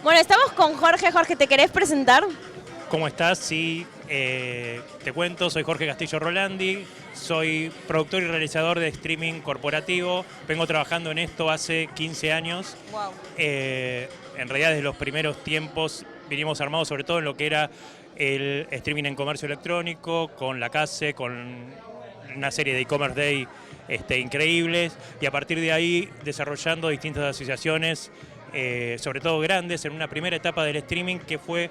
Bueno, estamos con Jorge. Jorge, ¿te querés presentar? ¿Cómo estás? Sí, te cuento, soy Jorge Castillo Rolandi, soy productor y realizador de streaming corporativo, vengo trabajando en esto hace 15 años. Wow. En realidad desde los primeros tiempos vinimos armados sobre todo en lo que era el streaming en comercio electrónico, con la CASE, con una serie de e-commerce day increíbles, y a partir de ahí desarrollando distintas asociaciones, sobre todo grandes, en una primera etapa del streaming que fue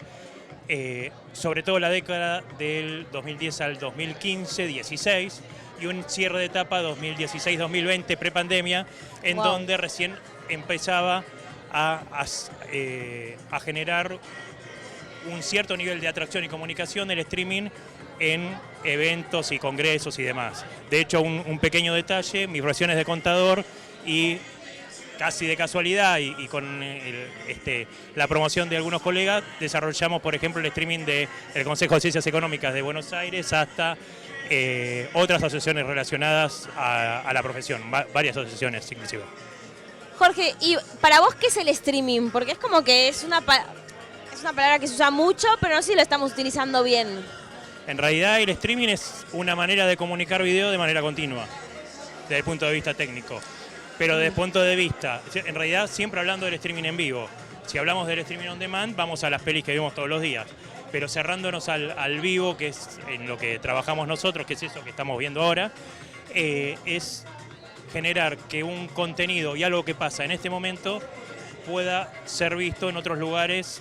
sobre todo la década del 2010 al 2015-16 y un cierre de etapa 2016-2020 prepandemia, en donde recién empezaba a generar un cierto nivel de atracción y comunicación del streaming en eventos y congresos y demás. De hecho, un pequeño detalle, mis profesiones de contador y casi de casualidad y con la promoción de algunos colegas, desarrollamos, por ejemplo, el streaming del Consejo de Ciencias Económicas de Buenos Aires hasta otras asociaciones relacionadas a la profesión, varias asociaciones inclusive. Jorge, ¿y para vos qué es el streaming? Porque es como que es una palabra que se usa mucho, pero no sé si lo estamos utilizando bien. En realidad el streaming es una manera de comunicar video de manera continua, desde el punto de vista técnico. Pero desde el punto de vista, en realidad siempre hablando del streaming en vivo. Si hablamos del streaming on demand, vamos a las pelis que vemos todos los días. Pero cerrándonos al vivo, que es en lo que trabajamos nosotros, que es eso que estamos viendo ahora, es generar que un contenido y algo que pasa en este momento pueda ser visto en otros lugares,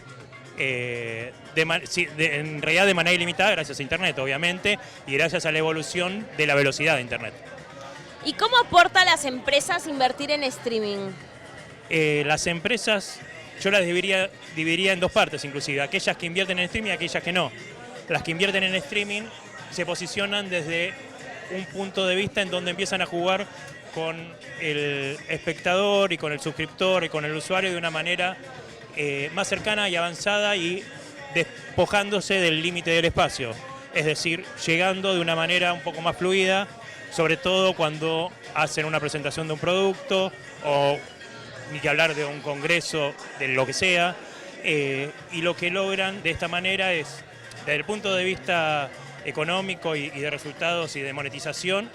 en realidad de manera ilimitada, gracias a Internet, obviamente, y gracias a la evolución de la velocidad de Internet. ¿Y cómo aporta a las empresas invertir en streaming? Las empresas, yo las dividiría en dos partes inclusive, aquellas que invierten en streaming y aquellas que no. Las que invierten en streaming se posicionan desde un punto de vista en donde empiezan a jugar con el espectador y con el suscriptor y con el usuario de una manera más cercana y avanzada y despojándose del límite del espacio. Es decir, llegando de una manera un poco más fluida, sobre todo cuando hacen una presentación de un producto o ni que hablar de un congreso, de lo que sea, y lo que logran de esta manera es, desde el punto de vista económico y de resultados y de monetización,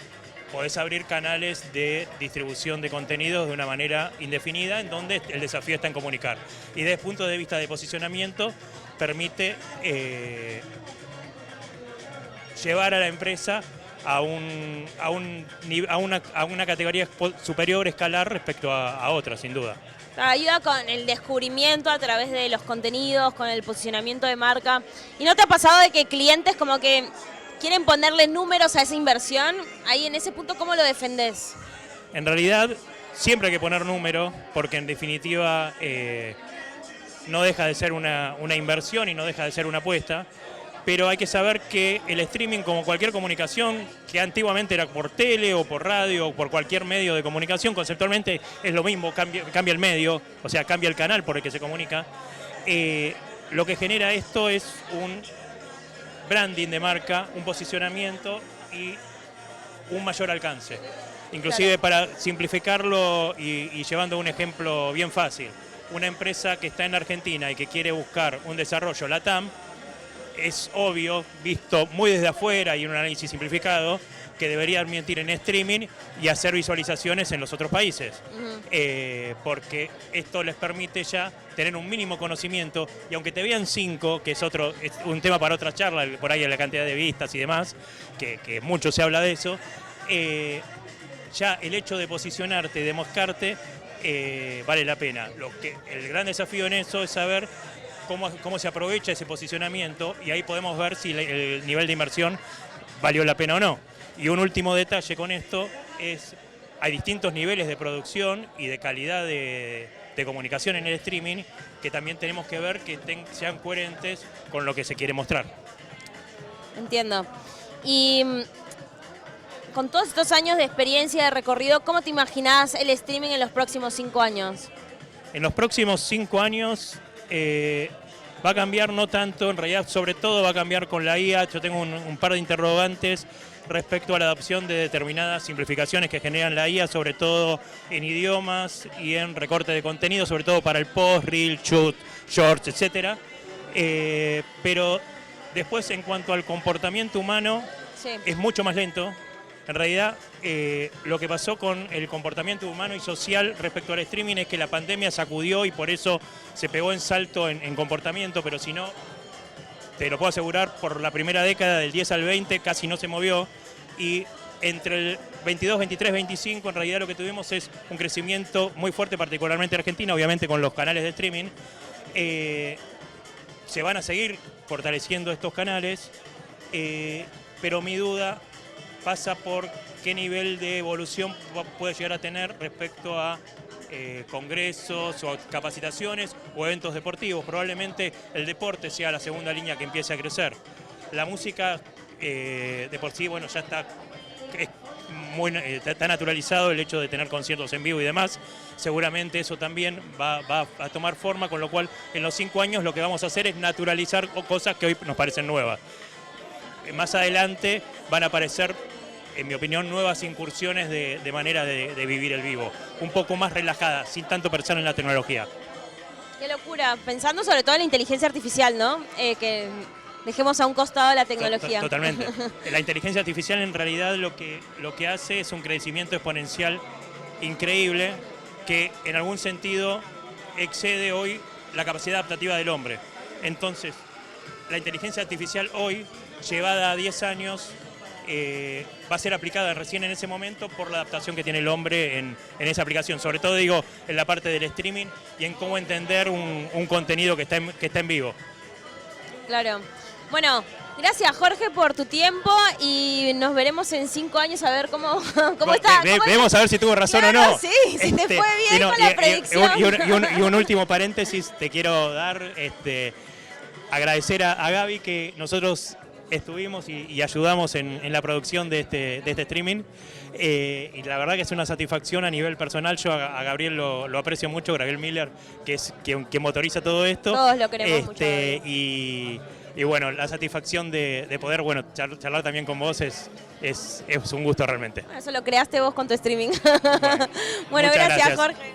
podés abrir canales de distribución de contenidos de una manera indefinida, en donde el desafío está en comunicar. Y desde el punto de vista de posicionamiento, permite llevar a la empresa a una categoría superior, escalar respecto a otras, sin duda. Ayuda con el descubrimiento a través de los contenidos, con el posicionamiento de marca. ¿Y no te ha pasado de que clientes como que quieren ponerle números a esa inversión? Ahí en ese punto, ¿cómo lo defendés? En realidad, siempre hay que poner número, porque en definitiva no deja de ser una inversión y no deja de ser una apuesta. Pero hay que saber que el streaming, como cualquier comunicación, que antiguamente era por tele o por radio o por cualquier medio de comunicación, conceptualmente es lo mismo, cambia el medio, o sea, cambia el canal por el que se comunica. Lo que genera esto es un branding de marca, un posicionamiento y un mayor alcance. Inclusive, claro, para simplificarlo y llevando un ejemplo bien fácil, una empresa que está en Argentina y que quiere buscar un desarrollo LATAM, es obvio, visto muy desde afuera y en un análisis simplificado, que debería invertir en streaming y hacer visualizaciones en los otros países. Porque esto les permite ya tener un mínimo conocimiento, y aunque te vean 5, que es un tema para otra charla, por ahí en la cantidad de vistas y demás, que mucho se habla de eso, ya el hecho de posicionarte y de mostrarte vale la pena. El gran desafío en eso es saber cómo se aprovecha ese posicionamiento, y ahí podemos ver si el nivel de inversión valió la pena o no. Y un último detalle con esto es, hay distintos niveles de producción y de calidad de comunicación en el streaming que también tenemos que ver que sean coherentes con lo que se quiere mostrar. Entiendo. Y con todos estos años de experiencia, de recorrido, ¿cómo te imaginás el streaming en los próximos 5 años? En los próximos 5 años va a cambiar no tanto, en realidad sobre todo va a cambiar con la IA. Yo tengo un par de interrogantes respecto a la adopción de determinadas simplificaciones que generan la IA, sobre todo en idiomas y en recorte de contenido, sobre todo para el post, reel, shoot, shorts, etc. Pero después, en cuanto al comportamiento humano, Sí. es mucho más lento. En realidad, lo que pasó con el comportamiento humano y social respecto al streaming es que la pandemia sacudió y por eso se pegó en salto en comportamiento, pero si no, te lo puedo asegurar, por la primera década, del 10 al 20, casi no se movió. Y entre el 22, 23, 25, en realidad lo que tuvimos es un crecimiento muy fuerte, particularmente en Argentina, obviamente con los canales de streaming. Se van a seguir fortaleciendo estos canales, pero mi duda pasa por qué nivel de evolución puede llegar a tener respecto a congresos o capacitaciones o eventos deportivos. Probablemente el deporte sea la segunda línea que empiece a crecer. La música de por sí, bueno, ya está, está naturalizado el hecho de tener conciertos en vivo y demás. Seguramente eso también va a tomar forma, con lo cual en los 5 años lo que vamos a hacer es naturalizar cosas que hoy nos parecen nuevas. Más adelante van a aparecer, en mi opinión, nuevas incursiones de manera de vivir el vivo, un poco más relajada, sin tanto pensar en la tecnología. Qué locura, pensando sobre todo en la inteligencia artificial, ¿no? Que dejemos a un costado la tecnología. Totalmente. La inteligencia artificial en realidad lo que hace es un crecimiento exponencial increíble que en algún sentido excede hoy la capacidad adaptativa del hombre. Entonces, la inteligencia artificial hoy, llevada a 10 años, va a ser aplicada recién en ese momento por la adaptación que tiene el hombre en esa aplicación. Sobre todo, digo, en la parte del streaming y en cómo entender un contenido que está en vivo. Claro. Bueno, gracias Jorge por tu tiempo y nos veremos en 5 años a ver cómo está. Vemos a ver si tuvo razón claro, o no. Sí, si te fue bien con la predicción. Y un último paréntesis, te quiero dar, agradecer a Gaby, que nosotros estuvimos y ayudamos en la producción de este streaming. Y la verdad que es una satisfacción a nivel personal. Yo a Gabriel lo aprecio mucho, Gabriel Miller, que es quien motoriza todo esto. Todos lo queremos mucho. Y bueno, la satisfacción de poder charlar también con vos es un gusto realmente. Eso lo creaste vos con tu streaming. Bueno, bueno, gracias gracias Jorge.